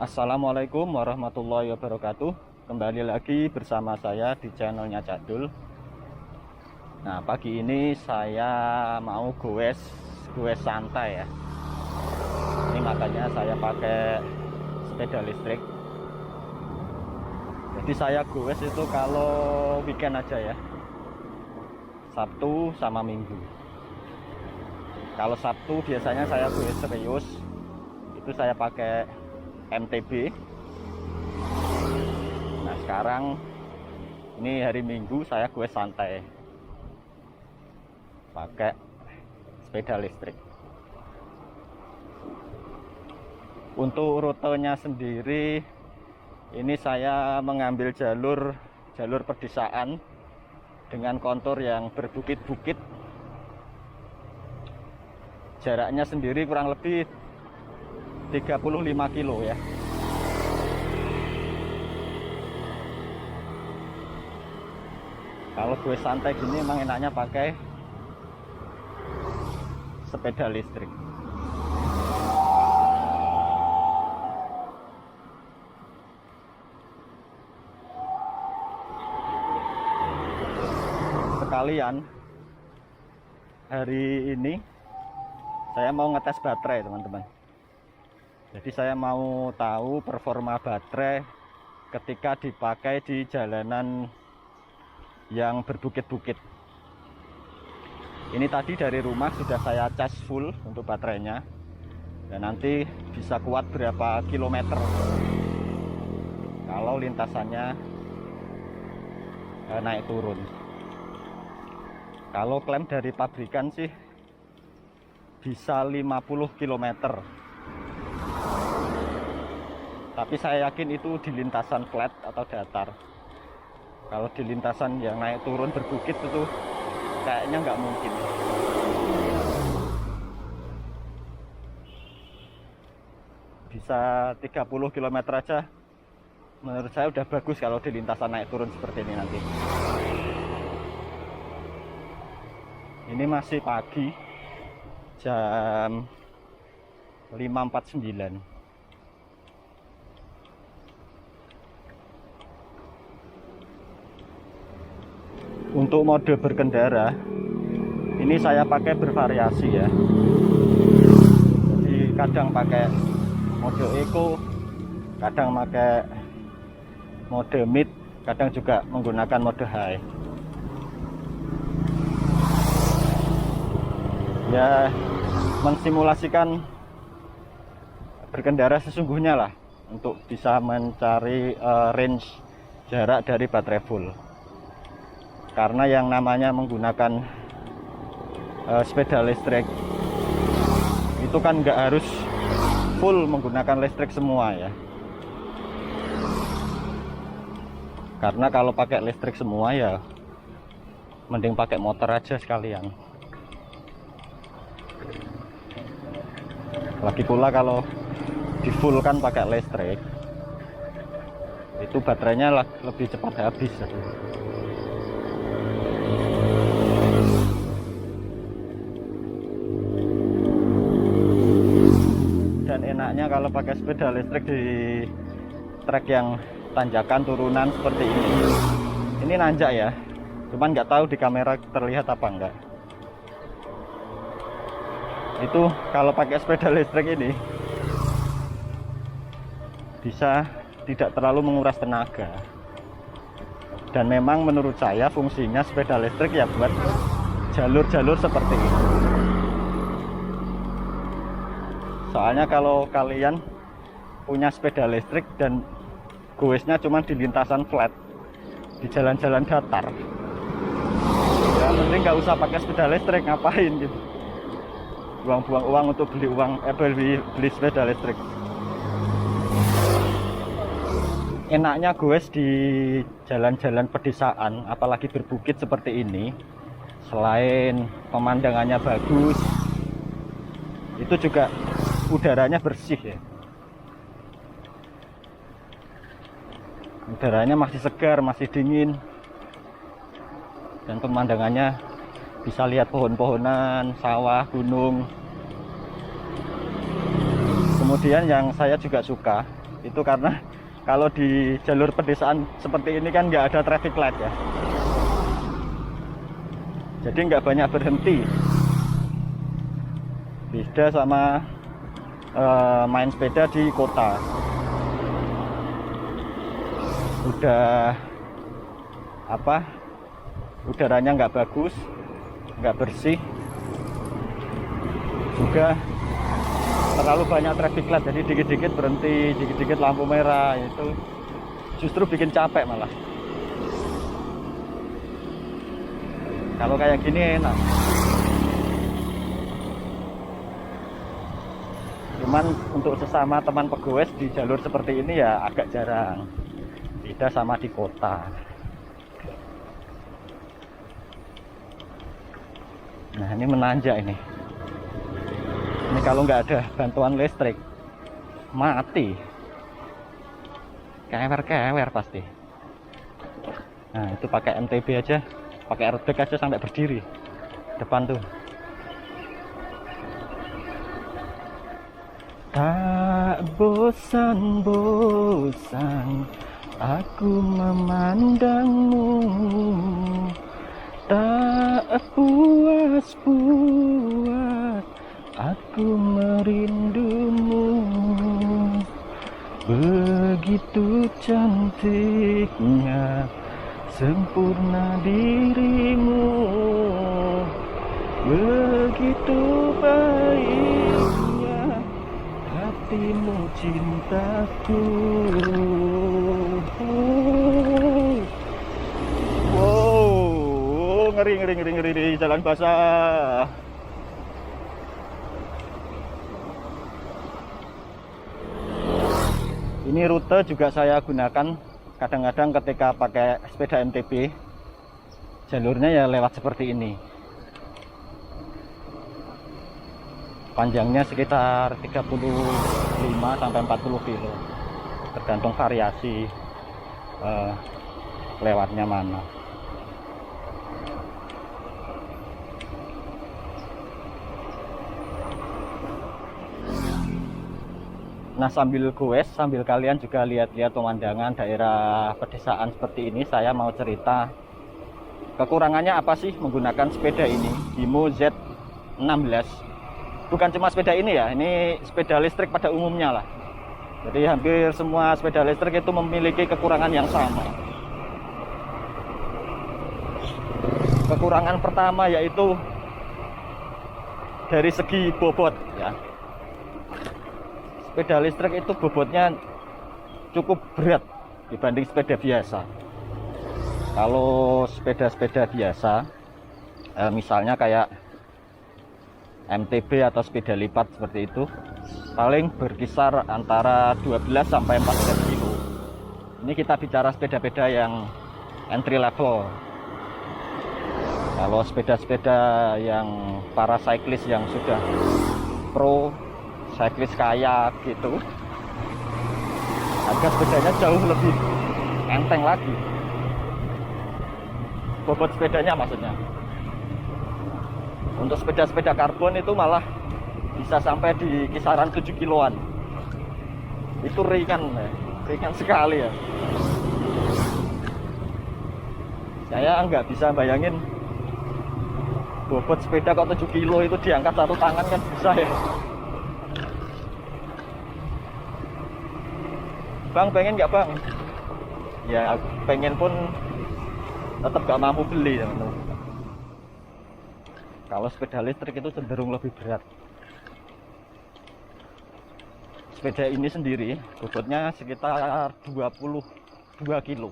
Assalamualaikum warahmatullahi wabarakatuh. Kembali lagi bersama saya di channelnya Cak Dul. Nah, pagi ini saya mau goes santai ya. Ini makanya saya pakai sepeda listrik. Jadi saya goes itu kalau weekend aja ya, Sabtu sama Minggu. Kalau Sabtu biasanya saya goes serius, itu saya pakai MTB. Nah, sekarang ini hari Minggu saya goes santai pakai sepeda listrik. Untuk rutenya sendiri ini saya mengambil jalur pedesaan dengan kontur yang berbukit-bukit. Jaraknya sendiri kurang lebih 35 kilo ya. Kalau gue santai gini emang enaknya pakai sepeda listrik. Sekalian hari ini saya mau ngetes baterai, teman-teman. Jadi saya mau tahu performa baterai ketika dipakai di jalanan yang berbukit-bukit. Ini tadi dari rumah sudah saya cas full untuk baterainya, dan nanti bisa kuat berapa kilometer kalau lintasannya naik turun. Kalau klaim dari pabrikan sih bisa 50 km. Tapi saya yakin itu di lintasan flat atau datar. Kalau di lintasan yang naik turun berbukit itu kayaknya nggak mungkin. Bisa 30 km aja menurut saya udah bagus kalau di lintasan naik turun seperti ini nanti. Ini masih pagi, jam 5.49. Untuk mode berkendara ini saya pakai bervariasi ya. Jadi kadang pakai mode eco, kadang pakai mode mid, kadang juga menggunakan mode high. Ya, mensimulasikan berkendara sesungguhnya lah, untuk bisa mencari range jarak dari baterai full. Karena yang namanya menggunakan sepeda listrik itu kan nggak harus full menggunakan listrik semua ya. Karena kalau pakai listrik semua ya mending pakai motor aja sekalian. Lagi pula kalau di full kan pakai listrik itu baterainya lebih cepat habis. Dan enaknya kalau pakai sepeda listrik di trek yang tanjakan turunan seperti ini. Ini nanjak ya, cuman nggak tahu di kamera terlihat apa enggak. Itu kalau pakai sepeda listrik ini bisa tidak terlalu menguras tenaga. Dan memang menurut saya fungsinya sepeda listrik ya buat jalur-jalur seperti ini. Soalnya kalau kalian punya sepeda listrik dan goesnya cuma di lintasan flat, di jalan-jalan datar, ya mending nggak usah pakai sepeda listrik, ngapain gitu. Buang-buang uang untuk beli sepeda listrik. Enaknya goes di jalan-jalan pedesaan, apalagi berbukit seperti ini, selain pemandangannya bagus, itu juga udaranya bersih ya. Udaranya masih segar, masih dingin, dan pemandangannya bisa lihat pohon-pohonan, sawah, gunung. Kemudian yang saya juga suka Itu karena kalau di jalur pedesaan seperti ini kan nggak ada traffic light ya, jadi nggak banyak berhenti. Beda sama main sepeda di kota. Udah udaranya nggak bagus, nggak bersih, juga terlalu banyak traffic light, jadi dikit-dikit berhenti, dikit-dikit lampu merah, itu justru bikin capek malah. Kalau kayak gini enak. Cuman untuk sesama teman pegoes di jalur seperti ini ya agak jarang, beda sama di kota. Nah ini menanjak ini. Ini kalau nggak ada bantuan listrik mati, kewer-kewer pasti. Nah itu pakai MTB aja, pakai airbag aja sampai berdiri depan tuh. Tak bosan-bosan aku memandangmu, tak puas-puas aku merindumu. Begitu cantiknya, sempurna dirimu, begitu baiknya hatimu cintaku. Wow, ngeri jalan basah. Ini rute juga saya gunakan kadang-kadang ketika pakai sepeda MTB. Jalurnya ya lewat seperti ini. Panjangnya sekitar 35 sampai 40 kilo. Tergantung variasi lewatnya mana. Nah sambil goes, sambil kalian juga lihat-lihat pemandangan daerah pedesaan seperti ini, saya mau cerita kekurangannya apa sih menggunakan sepeda ini, Himo Z16. Bukan cuma sepeda ini ya, ini sepeda listrik pada umumnya lah. Jadi hampir semua sepeda listrik itu memiliki kekurangan yang sama. Kekurangan pertama yaitu dari segi bobot ya. Sepeda listrik itu bobotnya cukup berat dibanding sepeda biasa. Kalau sepeda-sepeda biasa, misalnya kayak MTB atau sepeda lipat seperti itu, paling berkisar antara 12 sampai 14 kilo. Ini kita bicara sepeda-sepeda yang entry level. Kalau sepeda-sepeda yang para cyclist yang sudah pro, cyclist kayak gitu, harga sepedanya jauh lebih enteng lagi. Bobot sepedanya maksudnya. Untuk sepeda-sepeda karbon itu malah bisa sampai di kisaran 7 kiloan. Itu ringan sekali ya. Saya nggak bisa bayangin bobot sepeda kok 7 kilo itu diangkat satu tangan kan bisa ya. Bang, pengen nggak bang? Ya pengen pun tetap gak mampu beli teman-teman. Kalau sepeda listrik itu cenderung lebih berat. Sepeda ini sendiri bobotnya sekitar 22 kilo.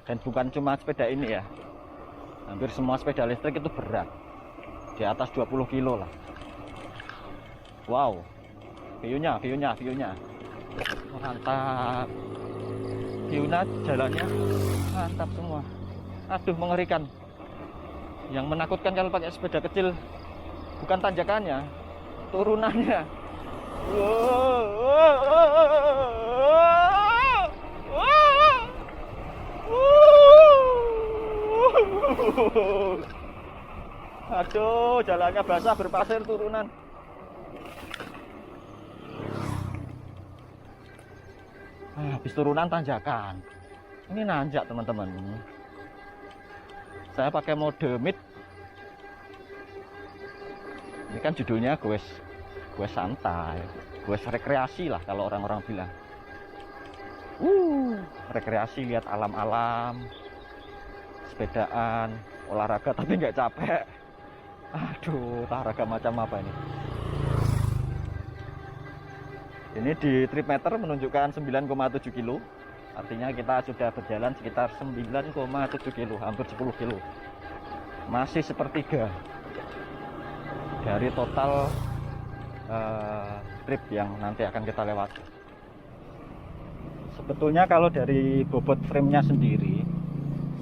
Dan bukan cuma sepeda ini ya, hampir semua sepeda listrik itu berat, di atas 20 kilo lah. Wow, view-nya mantap. View-nya, jalannya mantap semua. Aduh, mengerikan. Yang menakutkan kalau pakai sepeda kecil bukan tanjakannya, turunannya. Aduh, jalannya basah berpasir turunan. Habis turunan tanjakan. Ini nanjak teman-teman. Saya pakai mode mid. Ini kan judulnya gue santai, gue rekreasi lah kalau orang-orang bilang. Rekreasi, lihat alam-alam, sepedaan, olahraga tapi nggak capek. Aduh, olahraga macam apa ini? Ini di trip meter menunjukkan 9,7 kilo. Artinya kita sudah berjalan sekitar 9,7 kilo, hampir 10 kilo. Masih sepertiga dari total trip yang nanti akan kita lewati. Sebetulnya kalau dari bobot frame-nya sendiri,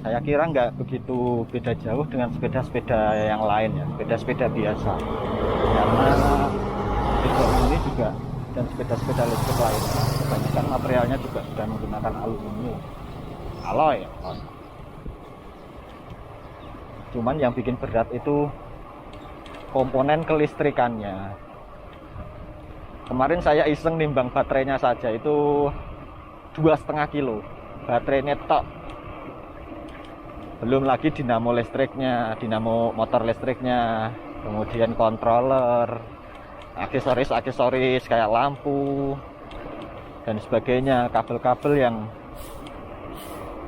saya kira nggak begitu beda jauh dengan sepeda-sepeda yang lain ya, sepeda-sepeda biasa. Karena sepeda ini juga dan sepeda-sepeda listrik lain, kebanyakan materialnya juga sudah menggunakan aluminium, alloy. Cuman yang bikin berat itu komponen kelistrikannya. Kemarin saya iseng nimbang baterainya saja itu 2,5 kilo baterainya tok, belum lagi dinamo listriknya, dinamo motor listriknya, kemudian controller, aksesoris kayak lampu dan sebagainya, kabel-kabel yang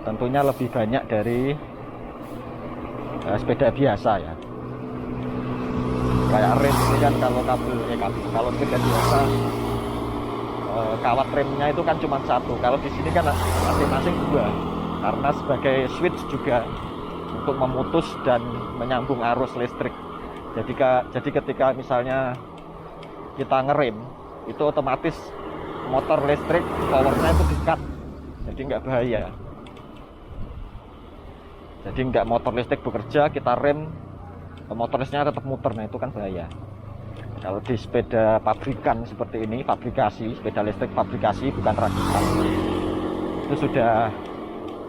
tentunya lebih banyak dari sepeda biasa ya. Kayak rem ini kan kalau sepeda biasa kawat remnya itu kan cuma satu, kalau di sini kan masing-masing dua, karena sebagai switch juga untuk memutus dan menyambung arus listrik. Jadi ketika misalnya kita ngerem, itu otomatis motor listrik powernya itu di-cut, jadi nggak bahaya. Jadi nggak motor listrik bekerja, kita rem, motor listriknya tetap muter, nah itu kan bahaya. Kalau di sepeda pabrikan seperti ini, sepeda listrik pabrikasi bukan rakitan, itu sudah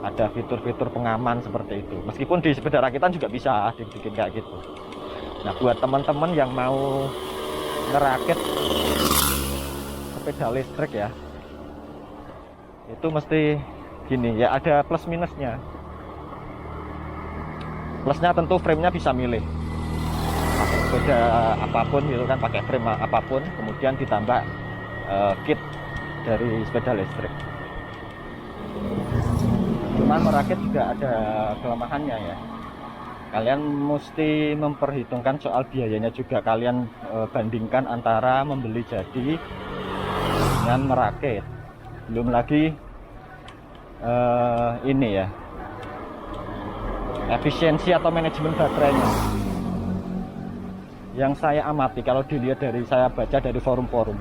ada fitur-fitur pengaman seperti itu. Meskipun di sepeda rakitan juga bisa dibikin kayak gitu. Nah, buat teman-teman yang mau ngerakit sepeda listrik ya, itu mesti gini ya, ada plus minusnya. Plusnya tentu frame-nya bisa milih pakai sepeda apapun gitu kan, pakai frame apapun, kemudian ditambah kit dari sepeda listrik. Cuman merakit juga ada kelemahannya ya, kalian mesti memperhitungkan soal biayanya juga. Kalian bandingkan antara membeli jadi dengan merakit. Belum lagi ini ya, efisiensi atau manajemen baterainya. Yang saya amati, kalau dilihat dari saya baca dari forum-forum,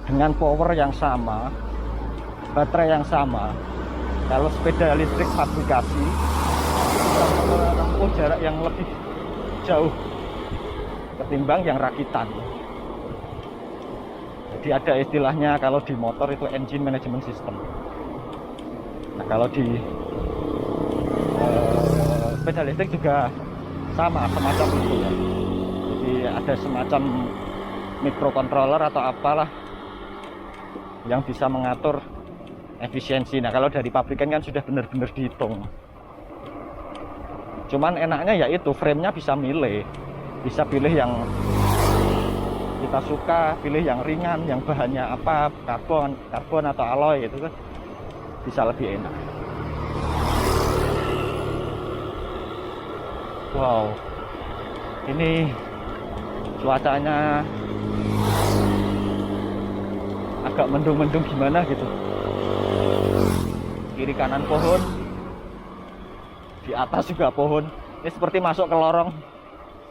dengan power yang sama, baterai yang sama, kalau sepeda listrik pabrikasi menempuh jarak yang lebih jauh ketimbang yang rakitan. Jadi ada istilahnya kalau di motor itu engine management system. Nah, kalau di sepeda listrik juga sama, semacam itu ya. Jadi ada semacam microcontroller atau apalah yang bisa mengatur efisiensi. Nah, kalau dari pabrikan kan sudah benar-benar dihitung. Cuman enaknya ya itu, frame-nya bisa milih, bisa pilih yang kita suka, pilih yang ringan, yang bahannya apa, karbon atau alloy, itu kan bisa lebih enak. Wow, ini cuacanya agak mendung-mendung gimana gitu. Kiri kanan pohon, di atas juga pohon. Ini seperti masuk ke lorong,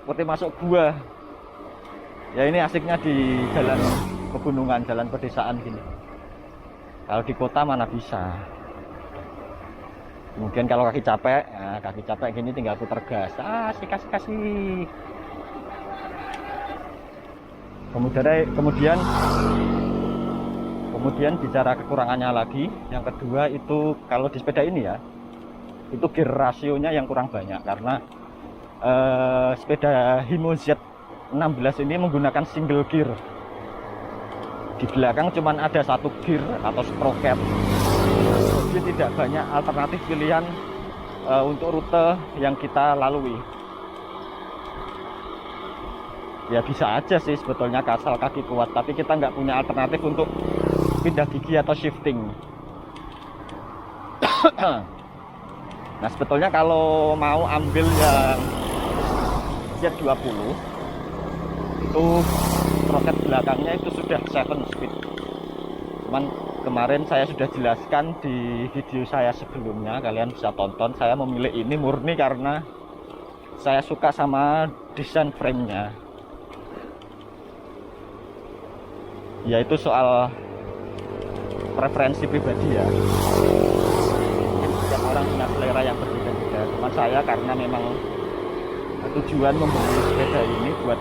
seperti masuk gua. Ya ini asiknya di jalan pegunungan, jalan pedesaan gini. Kalau di kota mana bisa. Mungkin kalau kaki capek gini tinggal putar gas. Kasih. Kemudian bicara kekurangannya lagi, yang kedua itu kalau di sepeda ini ya, itu gear rasionya yang kurang banyak, karena sepeda Hino Z16 ini menggunakan single gear. Di belakang cuman ada satu gear atau sprocket, jadi tidak banyak alternatif pilihan untuk rute yang kita lalui. Ya bisa aja sih sebetulnya asal kaki kuat, tapi kita nggak punya alternatif untuk pindah gigi atau shifting. Nah sebetulnya kalau mau ambil yang Z20 itu sprocket belakangnya itu sudah 7 speed. Cuman kemarin saya sudah jelaskan di video saya sebelumnya, kalian bisa tonton. Saya memilih ini murni karena saya suka sama desain frame-nya. Yaitu soal preferensi pribadi ya. Setiap orang punya selera yang berbeda-beda. Cuma saya karena memang tujuan membeli sepeda ini buat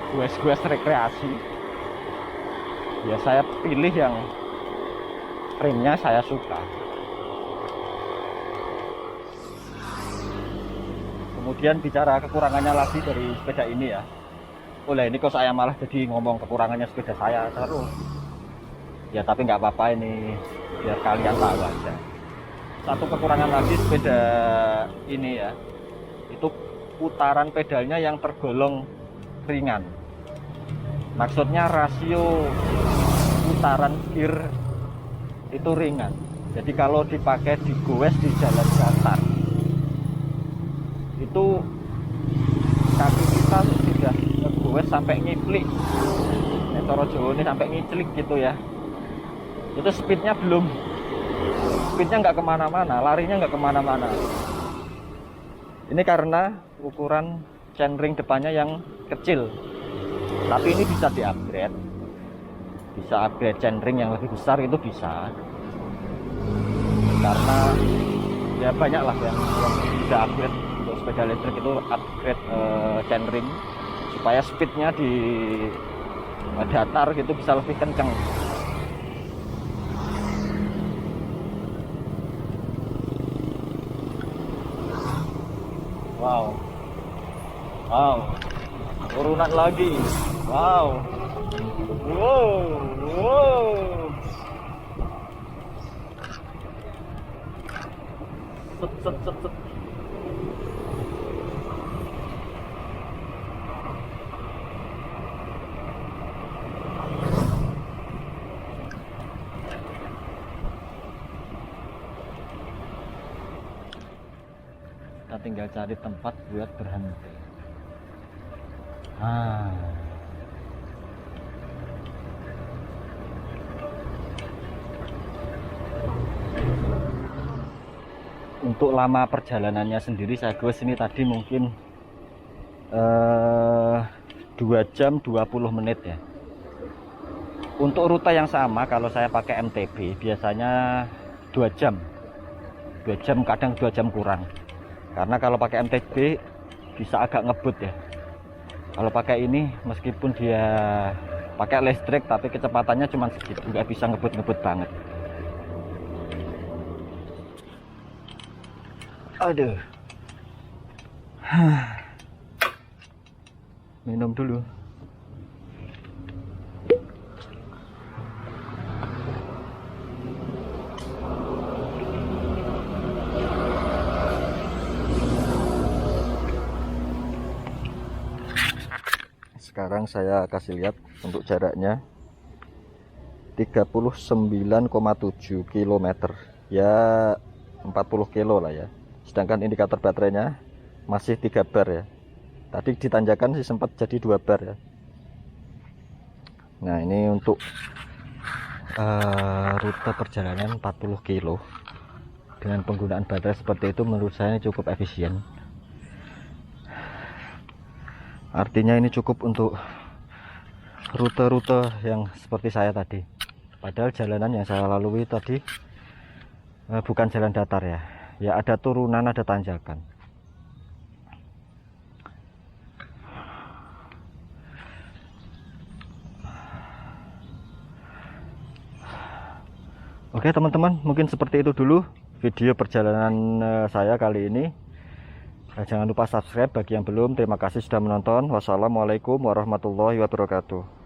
goes-goes rekreasi, ya saya pilih yang frame-nya saya suka. Kemudian bicara kekurangannya lagi dari sepeda ini ya. Oleh ini kok saya malah jadi ngomong kekurangannya sepeda saya terus. Ya tapi nggak apa-apa, ini biar kalian tahu aja. Satu kekurangan lagi sepeda ini ya, itu putaran pedalnya yang tergolong ringan. Maksudnya rasio putaran gear itu ringan. Jadi kalau dipakai di goes di jalan datar itu kaki kita sudah goes sampai ngiplik. Toro Jawa ini sampai ngiclik gitu ya. Itu speednya nggak kemana-mana, larinya nggak kemana-mana. Ini karena ukuran chainring depannya yang kecil, tapi ini bisa di-upgrade, bisa upgrade chainring yang lebih besar, itu bisa. Karena ya banyak lah yang bisa upgrade untuk sepeda listrik, itu upgrade chainring supaya speednya di datar gitu bisa lebih kenceng. Wow, turunan lagi. Wow. Set. Kita tinggal cari tempat buat berhenti. Untuk lama perjalanannya sendiri saya goes ini tadi mungkin 2 jam 20 menit ya. Untuk rute yang sama kalau saya pakai MTB biasanya 2 jam, kadang 2 jam kurang. Karena kalau pakai MTB bisa agak ngebut ya. Kalau pakai ini meskipun dia pakai listrik tapi kecepatannya cuma segitu, nggak bisa ngebut-ngebut banget. Aduh. Minum dulu. Sekarang saya kasih lihat untuk jaraknya 39,7 km ya, 40 kilo lah ya. Sedangkan indikator baterainya masih 3 bar ya. Tadi ditanjakan sih sempat jadi 2 bar ya. Nah ini untuk rute perjalanan 40 kilo dengan penggunaan baterai seperti itu menurut saya cukup efisien. Artinya ini cukup untuk rute-rute yang seperti saya tadi. Padahal jalanan yang saya lalui tadi bukan jalan datar ya. Ya ada turunan, ada tanjakan. Oke teman-teman, mungkin seperti itu dulu video perjalanan saya kali ini. Jangan lupa subscribe bagi yang belum. Terima kasih sudah menonton. Wassalamualaikum warahmatullahi wabarakatuh.